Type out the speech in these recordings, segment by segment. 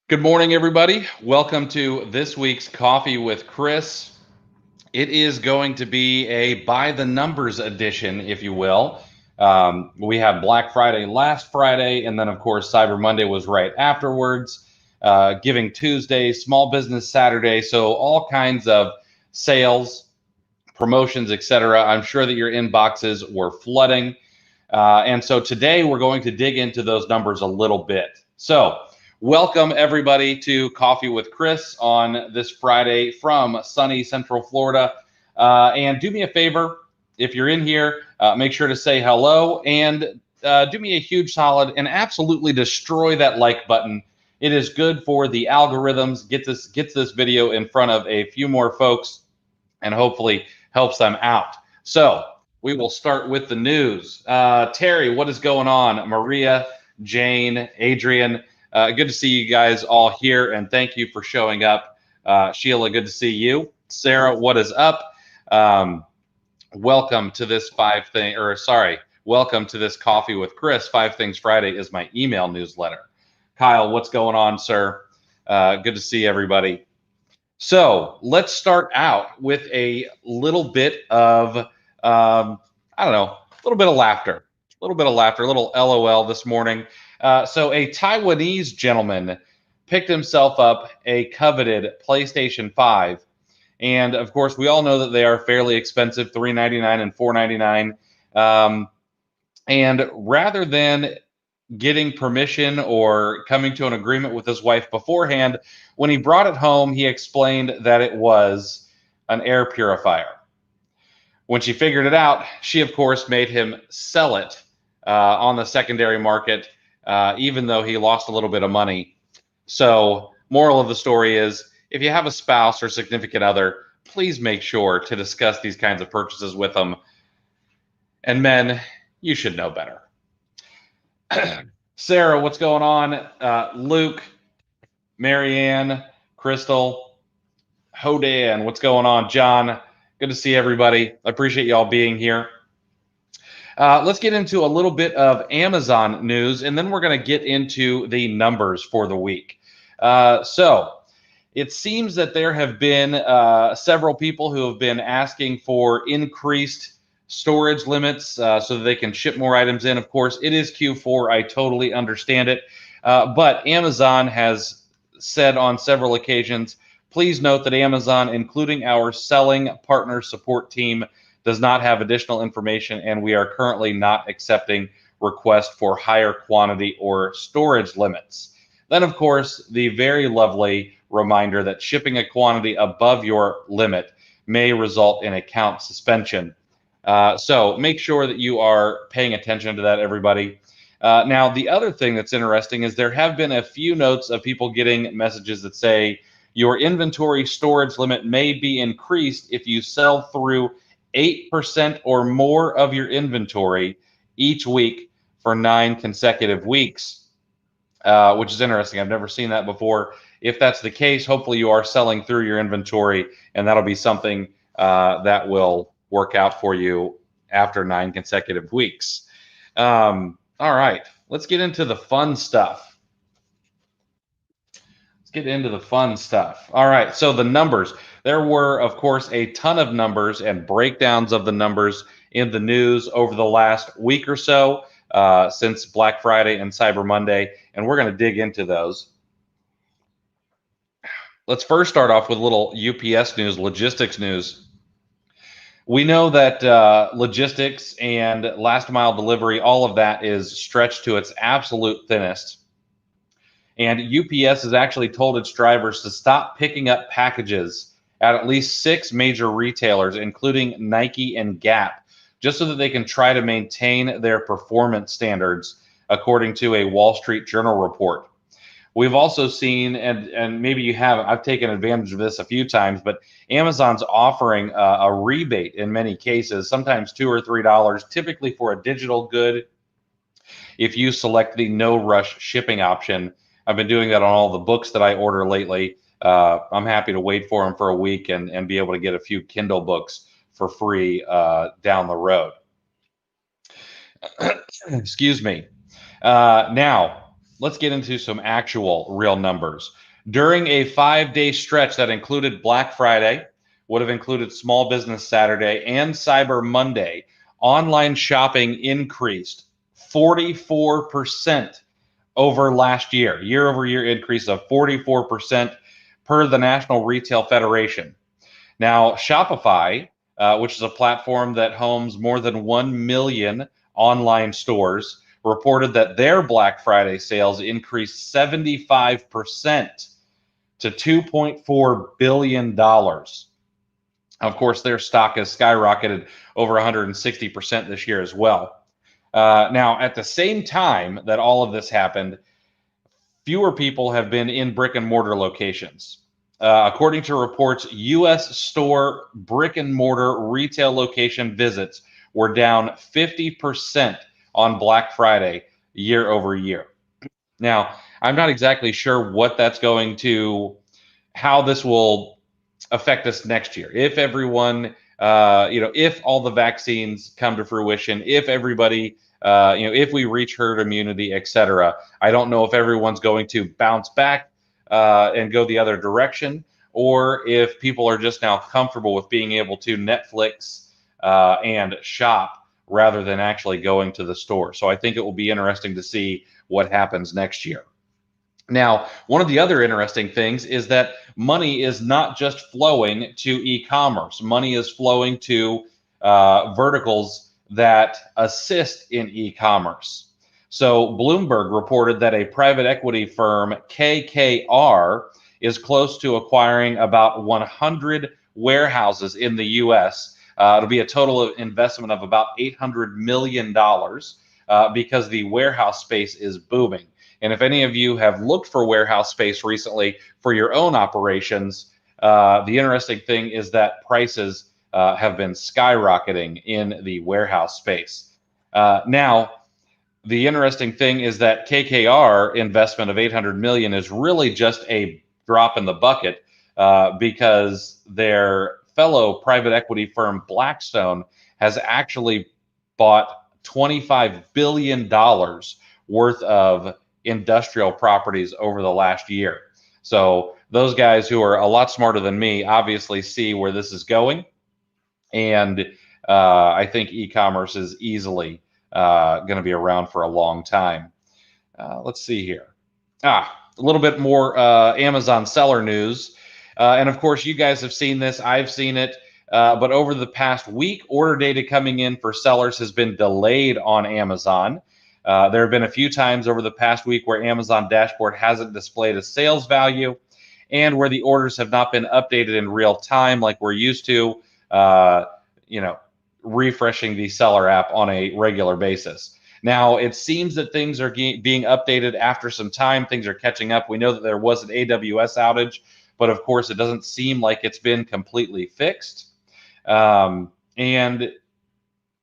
Good morning, everybody. Welcome to this week's Coffee with Chris. It is going to be a by the numbers edition, if you will. We had Black Friday last Friday, and then, of course, Cyber Monday was right afterwards. Giving Tuesday, Small Business Saturday, so all kinds of sales, promotions, etc. I'm sure that your inboxes were flooding. And so today we're going to dig into those numbers a little bit. So, welcome everybody to Coffee with Chris on this Friday from sunny Central Florida. And do me a favor, if you're in here, make sure to say hello and do me a huge solid and absolutely destroy that like button. It is good for the algorithms. Gets this video in front of a few more folks and hopefully helps them out. So we will start with the news. Terry, what is going on? Maria, Jane, Adrian, good to see you guys all here, and thank you for showing up. Sheila, good to see you. Sarah, what is up? Welcome to this welcome to this Coffee with Chris. 5 Things Friday is my email newsletter. Kyle, what's going on, sir? Good to see everybody. So let's start out with a little bit of, I don't know, a little bit of laughter, a little LOL this morning. So a Taiwanese gentleman picked himself up a coveted PlayStation 5. And of course, we all know that they are fairly expensive, $399 and $499. And rather than getting permission or coming to an agreement with his wife beforehand, when he brought it home, he explained that it was an air purifier. When she figured it out, she, of course, made him sell it on the secondary market, even though he lost a little bit of money. So, moral of the story is, if you have a spouse or significant other, please make sure to discuss these kinds of purchases with them. And men, you should know better. Sarah, what's going on? Luke, Marianne, Crystal, Hodan, what's going on? John, good to see everybody. I appreciate y'all being here. Let's get into a little bit of Amazon news, and then we're going to get into the numbers for the week. So it seems that there have been several people who have been asking for increased storage limits so that they can ship more items in. Of course, it is Q4. I totally understand it. But Amazon has said on several occasions, please note that Amazon, including our selling partner support team, does not have additional information, and we are currently not accepting requests for higher quantity or storage limits. Then, of course, the very lovely reminder that shipping a quantity above your limit may result in account suspension. So make sure that you are paying attention to that, everybody. Now, the other thing that's interesting is there have been a few notes of people getting messages that say your inventory storage limit may be increased if you sell through 8% or more of your inventory each week for 9 consecutive weeks, which is interesting. I've never seen that before. If that's the case, hopefully you are selling through your inventory, and that'll be something that will work out for you after 9 consecutive weeks. All right, let's get into the fun stuff. All right, so the numbers. There were, of course, a ton of numbers and breakdowns of the numbers in the news over the last week or so since Black Friday and Cyber Monday, and we're going to dig into those. Let's first start off with a little UPS news, logistics news. We know that logistics and last mile delivery, all of that is stretched to its absolute thinnest. And UPS has actually told its drivers to stop picking up packages at least 6 major retailers, including Nike and Gap, just so that they can try to maintain their performance standards, according to a Wall Street Journal report. We've also seen, and maybe you haven't, I've taken advantage of this a few times, but Amazon's offering a rebate in many cases, sometimes $2 or $3, typically for a digital good, if you select the no rush shipping option. I've been doing that on all the books that I order lately. I'm happy to wait for them for a week and be able to get a few Kindle books for free down the road. Excuse me. Now, let's get into some actual real numbers. During a 5-day stretch that included Black Friday, would have included Small Business Saturday and Cyber Monday, online shopping increased 44% over last year, year-over-year increase of 44% per the National Retail Federation. Now, Shopify, which is a platform that homes more than 1 million online stores, reported that their Black Friday sales increased 75% to $2.4 billion. Of course, their stock has skyrocketed over 160% this year as well. Now, at the same time that all of this happened, fewer people have been in brick and mortar locations. According to reports, U.S. store brick and mortar retail location visits were down 50% on Black Friday year over year. Now, I'm not exactly sure what that's going to, how this will affect us next year. If everyone, if all the vaccines come to fruition, if everybody, if we reach herd immunity, et cetera, I don't know if everyone's going to bounce back and go the other direction, or if people are just now comfortable with being able to Netflix and shop rather than actually going to the store. So I think it will be interesting to see what happens next year. Now, one of the other interesting things is that money is not just flowing to e-commerce. Money is flowing to verticals that assist in e-commerce. So Bloomberg reported that a private equity firm, KKR, is close to acquiring about 100 warehouses in the U.S. It'll be a total of investment of about $800 million because the warehouse space is booming. And if any of you have looked for warehouse space recently for your own operations, the interesting thing is that prices have been skyrocketing in the warehouse space. Now, the interesting thing is that KKR investment of $800 million is really just a drop in the bucket because their fellow private equity firm Blackstone has actually bought $25 billion worth of industrial properties over the last year. So those guys who are a lot smarter than me obviously see where this is going. And I think e-commerce is easily going to be around for a long time. Let's see here. A little bit more Amazon seller news. And of course, you guys have seen this. I've seen it. But over the past week, order data coming in for sellers has been delayed on Amazon. There have been a few times over the past week where Amazon dashboard hasn't displayed a sales value and where the orders have not been updated in real time like we're used to, refreshing the seller app on a regular basis. Now, it seems that things are being updated after some time. Things are catching up. We know that there was an AWS outage, but of course, it doesn't seem like it's been completely fixed. And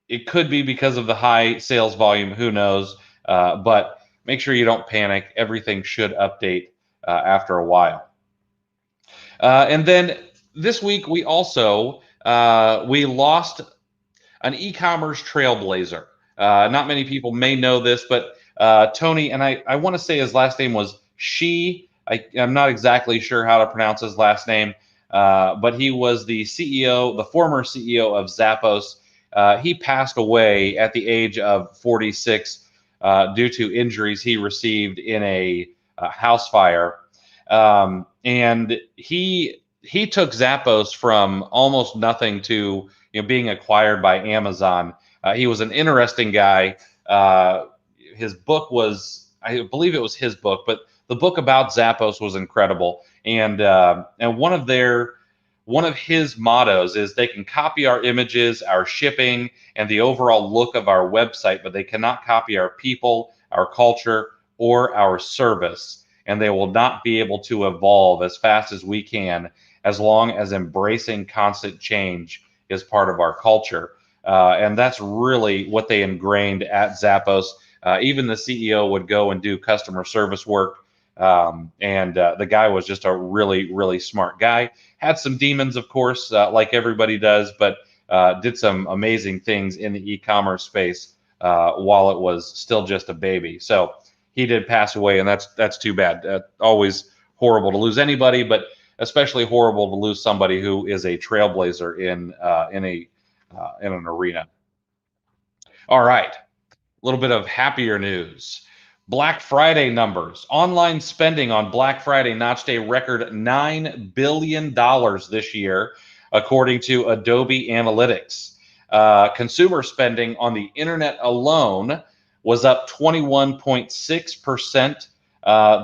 it could be because of the high sales volume. Who knows? But make sure you don't panic. Everything should update after a while. And then this week, we also we lost an e-commerce trailblazer. Not many people may know this, but Tony, and I want to say his last name was Hsieh. I'm not exactly sure how to pronounce his last name, but he was the CEO, the former CEO of Zappos. He passed away at the age of 46 due to injuries he received in a house fire. And he took Zappos from almost nothing to being acquired by Amazon. He was an interesting guy. His book was, I believe it was his book, but the book about Zappos was incredible. And one of his mottos is they can copy our images, our shipping, and the overall look of our website, but they cannot copy our people, our culture, or our service. And they will not be able to evolve as fast as we can, as long as embracing constant change is part of our culture. And that's really what they ingrained at Zappos. Even the CEO would go and do customer service work. And the guy was just a really, really smart guy. Had some demons, of course, like everybody does, but did some amazing things in the e-commerce space while it was still just a baby. So he did pass away, and that's too bad. Always horrible to lose anybody, but especially horrible to lose somebody who is a trailblazer in an arena. All right, a little bit of happier news. Black Friday numbers. Online spending on Black Friday notched a record $9 billion this year, according to Adobe Analytics. Consumer spending on the internet alone was up 21.6%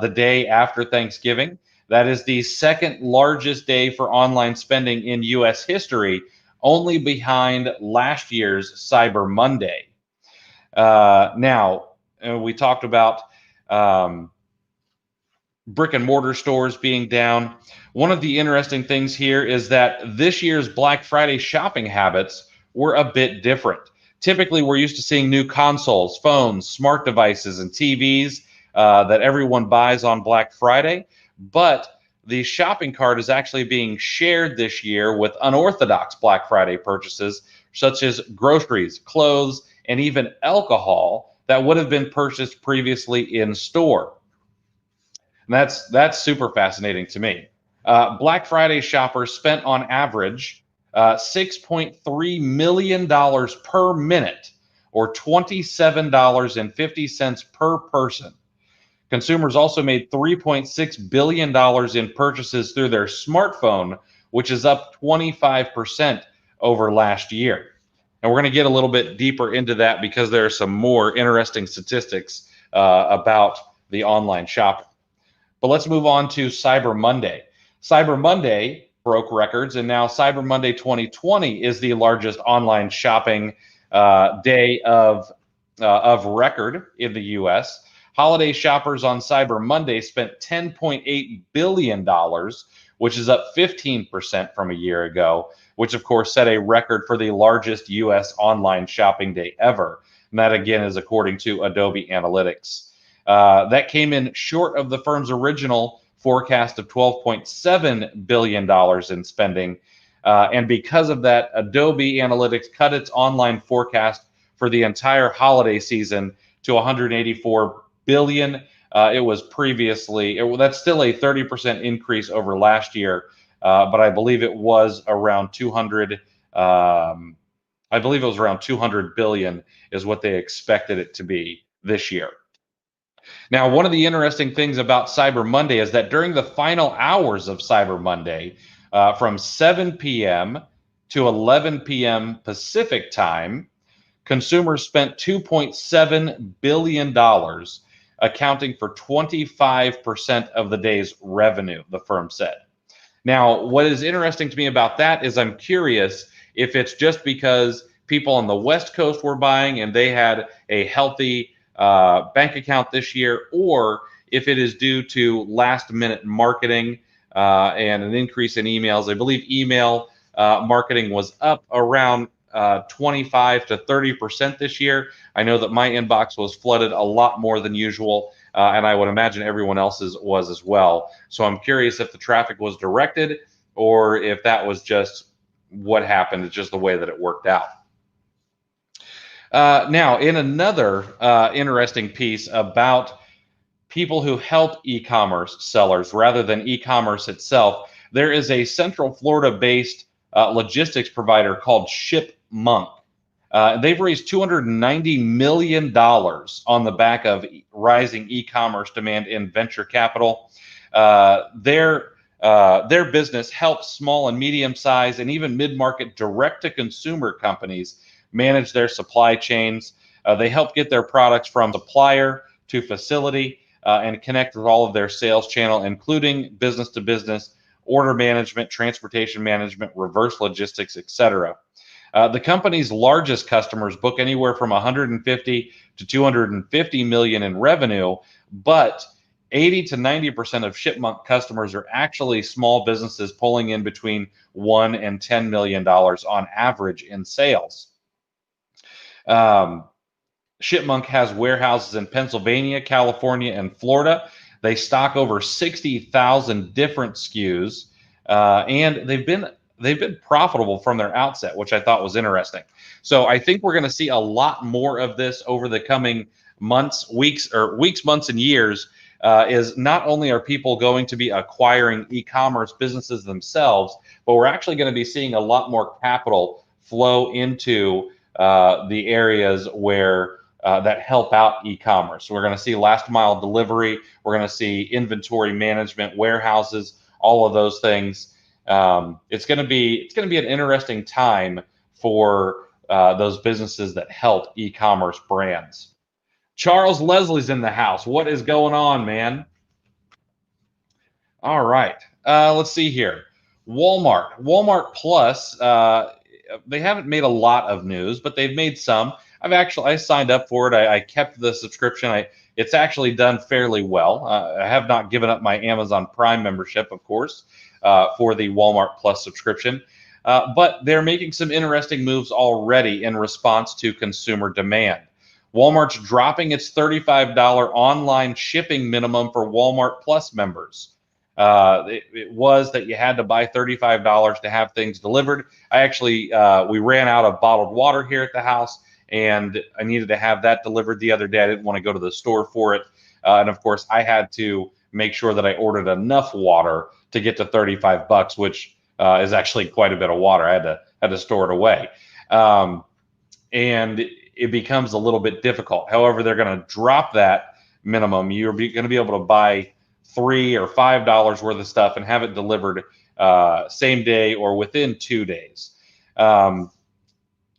the day after Thanksgiving. That is the second largest day for online spending in U.S. history, only behind last year's Cyber Monday. Now, we talked about brick and mortar stores being down. One of the interesting things here is that this year's Black Friday shopping habits were a bit different. Typically, we're used to seeing new consoles, phones, smart devices, and TVs that everyone buys on Black Friday, but the shopping cart is actually being shared this year with unorthodox Black Friday purchases, such as groceries, clothes, and even alcohol that would have been purchased previously in store. And that's super fascinating to me. Black Friday shoppers spent on average $6.3 million per minute, or $27.50 per person. Consumers also made $3.6 billion in purchases through their smartphone, which is up 25% over last year. And we're going to get a little bit deeper into that because there are some more interesting statistics about the online shopping. But let's move on to Cyber Monday. Cyber Monday broke records, and now Cyber Monday 2020 is the largest online shopping day of record in the U.S. Holiday shoppers on Cyber Monday spent $10.8 billion, which is up 15% from a year ago, which of course set a record for the largest U.S. online shopping day ever. And that again is according to Adobe Analytics. That came in short of the firm's original forecast of $12.7 billion in spending. And because of that, Adobe Analytics cut its online forecast for the entire holiday season to $184 billion. It was previously, that's still a 30% increase over last year, but I believe it was around 200. I believe it was around 200 billion is what they expected it to be this year. Now, one of the interesting things about Cyber Monday is that during the final hours of Cyber Monday, from 7 p.m. to 11 p.m. Pacific time, consumers spent $2.7 billion, accounting for 25% of the day's revenue, the firm said. Now, what is interesting to me about that is I'm curious if it's just because people on the West Coast were buying and they had a healthy bank account this year, or if it is due to last minute marketing and an increase in emails. I believe email marketing was up around 25 to 30% this year. I know that my inbox was flooded a lot more than usual, and I would imagine everyone else's was as well. So I'm curious if the traffic was directed or if that was just what happened. It's just the way that it worked out. Now, in another interesting piece about people who help e-commerce sellers rather than e-commerce itself, there is a Central Florida-based logistics provider called ShipMonk. They've raised $290 million on the back of rising e-commerce demand in venture capital. Their business helps small and medium-sized and even mid-market direct-to-consumer companies manage their supply chains. They help get their products from supplier to facility and connect with all of their sales channel, including business-to-business, order management, transportation management, reverse logistics, etc. The company's largest customers book anywhere from 150 to 250 million in revenue, but 80 to 90% of ShipMonk customers are actually small businesses pulling in between $1 and $10 million on average in sales. ShipMonk has warehouses in Pennsylvania, California, and Florida. They stock over 60,000 different SKUs, and they've been profitable from their outset, which I thought was interesting. So I think we're going to see a lot more of this over the coming weeks, months, and years is not only are people going to be acquiring e-commerce businesses themselves, but we're actually going to be seeing a lot more capital flow into the areas where that help out e-commerce. We're going to see last mile delivery. We're going to see inventory management, warehouses, all of those things. It's going to be an interesting time for those businesses that help e-commerce brands. Charles Leslie's in the house. What is going on, man? All right. Let's see here. Walmart Plus. They haven't made a lot of news, but they've made some. I signed up for it. I kept the subscription. It's actually done fairly well. I have not given up my Amazon Prime membership, of course, for the Walmart Plus subscription. But they're making some interesting moves already in response to consumer demand. Walmart's dropping its $35 online shipping minimum for Walmart Plus members. It was that you had to buy $35 to have things delivered. We ran out of bottled water here at the house, and I needed to have that delivered the other day. I didn't want to go to the store for it. And of course, I had to make sure that I ordered enough water to get to $35, which is actually quite a bit of water. I had to store it away. And it becomes a little bit difficult. However, they're going to drop that minimum. You're going to be able to buy $3 or $5 worth of stuff and have it delivered same day or within 2 days.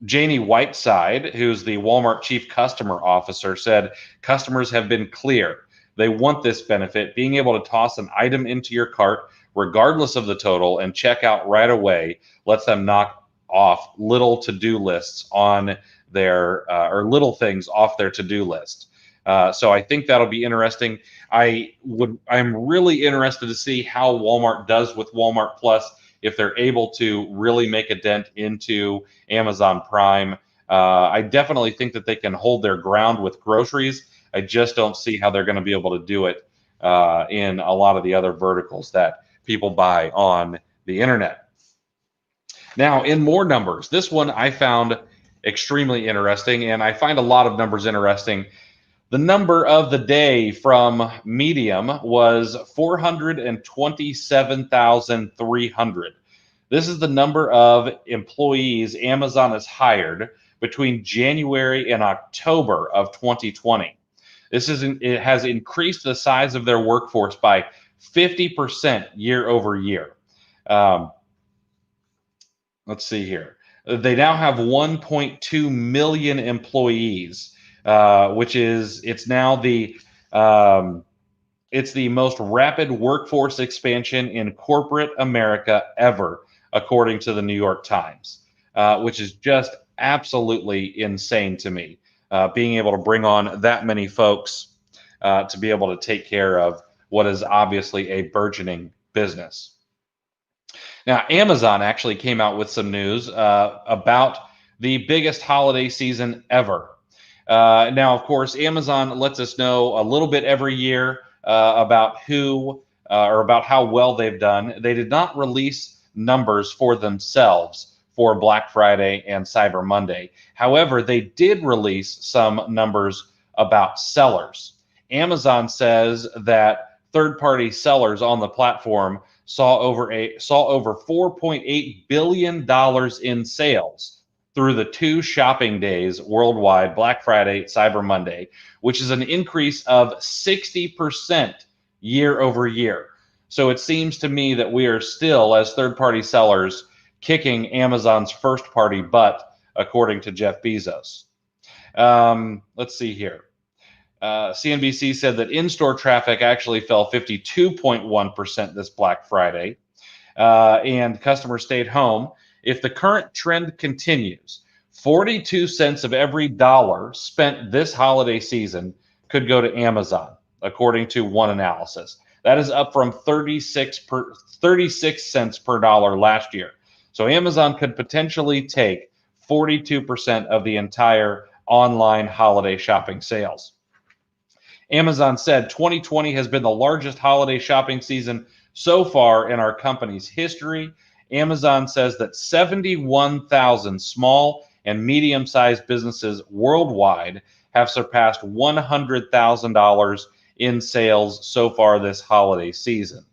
Janie Whiteside, who's the Walmart Chief Customer Officer, said customers have been clear. They want this benefit. Being able to toss an item into your cart, regardless of the total, and check out right away lets them knock off little to-do lists on their or little things off their to-do list. So I think that'll be interesting. I'm really interested to see how Walmart does with Walmart Plus, if they're able to really make a dent into Amazon Prime. I definitely think that they can hold their ground with groceries. I just don't see how they're going to be able to do it in a lot of the other verticals that people buy on the internet. Now, in more numbers, this one I found extremely interesting, and I find a lot of numbers interesting. The number of the day from Medium was 427,300. This is the number of employees Amazon has hired between January and October of 2020. It has increased the size of their workforce by 50% year over year. Let's see here. They now have 1.2 million employees, which is it's the most rapid workforce expansion in corporate America ever, according to the New York Times, which is just absolutely insane to me. Being able to bring on that many folks to be able to take care of what is obviously a burgeoning business. Now, Amazon actually came out with some news about the biggest holiday season ever. Now, of course, Amazon lets us know a little bit every year about about how well they've done. They did not release numbers for themselves for Black Friday and Cyber Monday. However, they did release some numbers about sellers. Amazon says that third-party sellers on the platform saw over $4.8 billion in sales through the 2 shopping days worldwide, Black Friday, Cyber Monday, which is an increase of 60% year over year. So it seems to me that we are still, as third-party sellers, kicking Amazon's first-party butt, according to Jeff Bezos. Let's see here. CNBC said that in-store traffic actually fell 52.1% this Black Friday, and customers stayed home. If the current trend continues, 42 cents of every dollar spent this holiday season could go to Amazon, according to one analysis. That is up from 36 cents per dollar last year. So Amazon could potentially take 42% of the entire online holiday shopping sales. Amazon said 2020 has been the largest holiday shopping season so far in our company's history. Amazon says that 71,000 small and medium-sized businesses worldwide have surpassed $100,000 in sales so far this holiday season.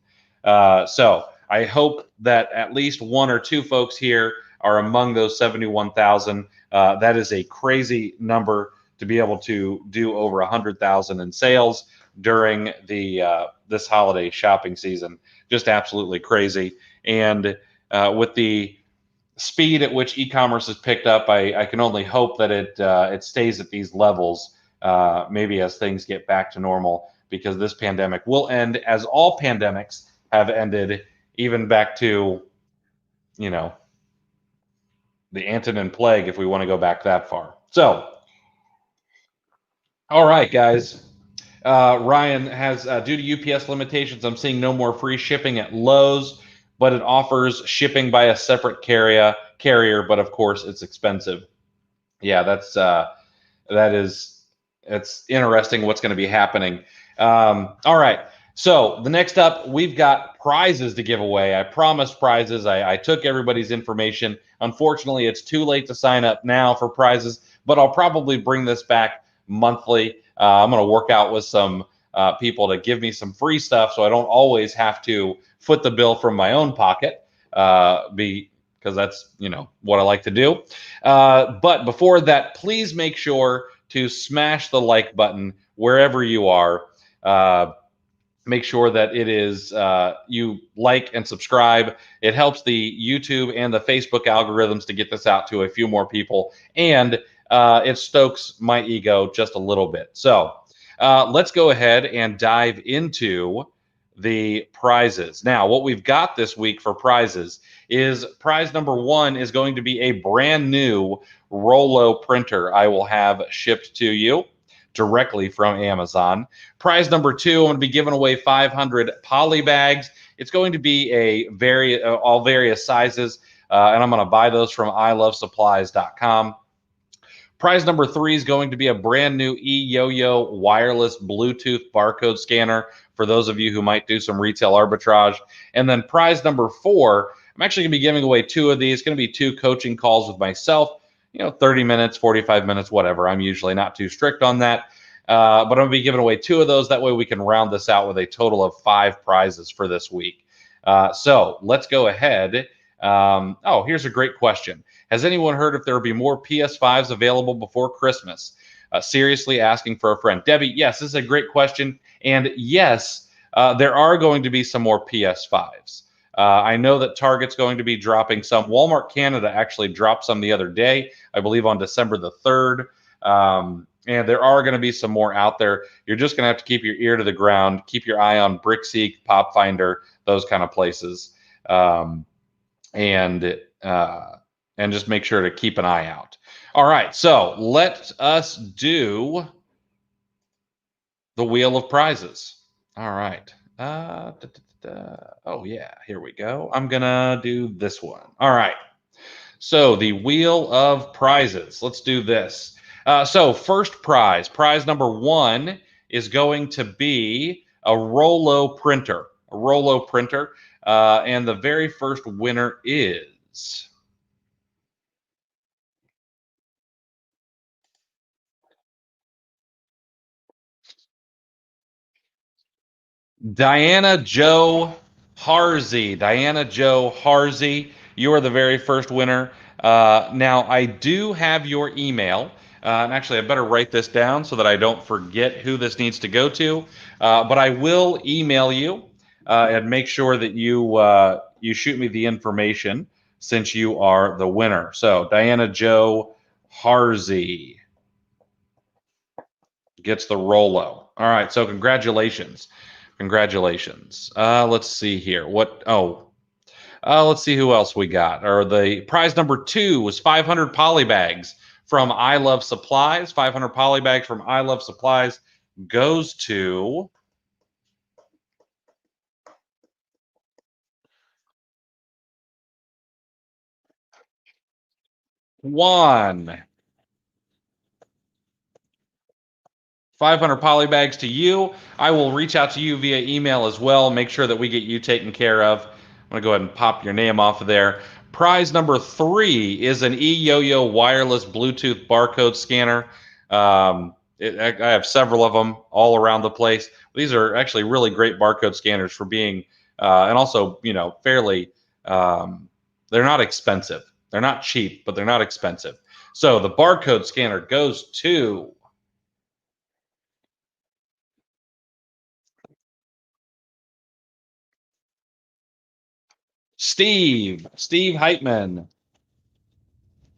So I hope that at least one or two folks here are among those 71,000. That is a crazy number to be able to do over 100,000 in sales during the this holiday shopping season. Just absolutely crazy. And with the speed at which e-commerce has picked up, I can only hope that it stays at these levels, maybe as things get back to normal, because this pandemic will end, as all pandemics have ended, even back to, you know, the Antonine Plague, if we want to go back that far. So, all right, guys. Ryan has, due to UPS limitations, I'm seeing no more free shipping at Lowe's, but it offers shipping by a separate carrier. But of course, it's expensive. Yeah, it's interesting what's going to be happening. All right. So the next up, we've got prizes to give away. I promised prizes. I took everybody's information. Unfortunately, it's too late to sign up now for prizes, but I'll probably bring this back monthly. I'm going to work out with some people to give me some free stuff, so I don't always have to foot the bill from my own pocket. Because that's, what I like to do. But before that, please make sure to smash the like button wherever you are. Make sure that it is you like and subscribe. It helps the YouTube and the Facebook algorithms to get this out to a few more people, and it stokes my ego just a little bit. So let's go ahead and dive into the prizes. Now, what we've got this week for prizes is prize number one is going to be a brand new Rollo printer I will have shipped to you directly from Amazon. Prize number two, I'm going to be giving away 500 poly bags. It's going to be all various sizes, and I'm going to buy those from ilovesupplies.com. Prize number three is going to be a brand new eYoYo wireless Bluetooth barcode scanner for those of you who might do some retail arbitrage. And then prize number four, I'm actually going to be giving away two of these. It's going to be two coaching calls with myself, 30 minutes, 45 minutes, whatever. I'm usually not too strict on that. But I'm going to be giving away two of those. That way we can round this out with a total of 5 prizes for this week. So let's go ahead. Here's a great question. Has anyone heard if there will be more PS5s available before Christmas? Seriously asking for a friend. Debbie, yes, this is a great question. And yes, there are going to be some more PS5s. I know that Target's going to be dropping some. Walmart Canada actually dropped some the other day, I believe on December the 3rd. And there are going to be some more out there. You're just going to have to keep your ear to the ground, keep your eye on Brickseek, Pop Finder, those kind of places. And just make sure to keep an eye out. All right, so let us do the wheel of prizes. All right. Oh, yeah, here we go. I'm going to do this one. All right. So the wheel of prizes. Let's do this. So first prize number one is going to be a Rollo printer. And the very first winner is Diana Jo Harzy. You are the very first winner. Now, I do have your email. And actually, I better write this down so that I don't forget who this needs to go to. But I will email you and make sure that you shoot me the information since you are the winner. So, Diana Jo Harzy gets the Rollo. All right, so congratulations. Let's see here. Let's see who else we got. Or the prize number two was 500 poly bags from I Love Supplies. 500 poly bags from I Love Supplies goes to Juan. 500 poly bags to you. I will reach out to you via email as well. Make sure that we get you taken care of. I'm going to go ahead and pop your name off of there. Prize number three is an eYoYo wireless Bluetooth barcode scanner. I have several of them all around the place. These are actually really great barcode scanners for being, and also, fairly, they're not expensive. They're not cheap, but they're not expensive. So the barcode scanner goes to Steve Heitman.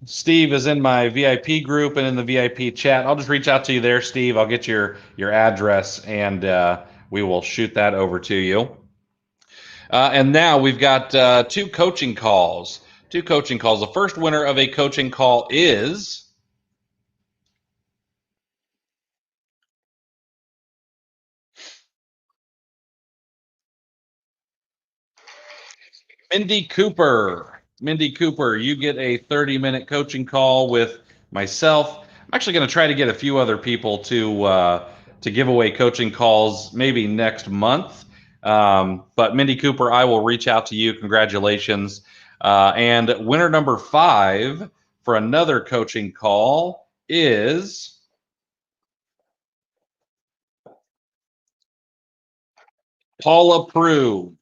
Steve is in my VIP group and in the VIP chat. I'll just reach out to you there, Steve. I'll get your address and we will shoot that over to you. And now we've got two coaching calls. The first winner of a coaching call is Mindy Cooper. Mindy Cooper, you get a 30-minute coaching call with myself. I'm actually going to try to get a few other people to give away coaching calls maybe next month. But Mindy Cooper, I will reach out to you. Congratulations. And winner number 5 for another coaching call is Paula Prue.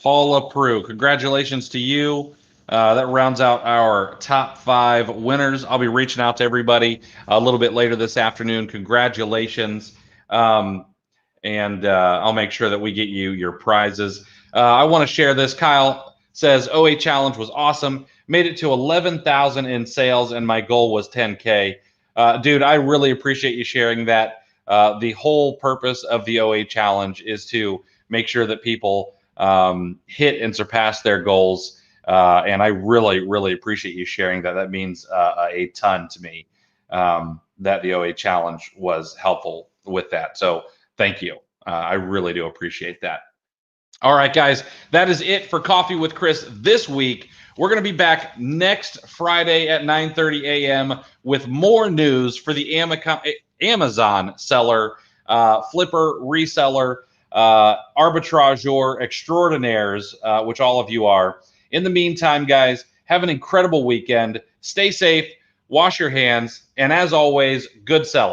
Paula Prue, congratulations to you. That rounds out our top 5 winners. I'll be reaching out to everybody a little bit later this afternoon. Congratulations. And I'll make sure that we get you your prizes. I want to share this. Kyle says, OA Challenge was awesome. Made it to 11,000 in sales, and my goal was 10K. Dude, I really appreciate you sharing that. The whole purpose of the OA Challenge is to make sure that people hit and surpass their goals. And I really, really appreciate you sharing that. That means a ton to me, that the OA Challenge was helpful with that. So thank you. I really do appreciate that. All right, guys, that is it for Coffee with Chris this week. We're going to be back next Friday at 9:30 a.m. with more news for the Amazon seller, flipper, reseller, arbitrageur extraordinaires, which all of you are. In the meantime, guys, have an incredible weekend. Stay safe, wash your hands, and as always, good selling.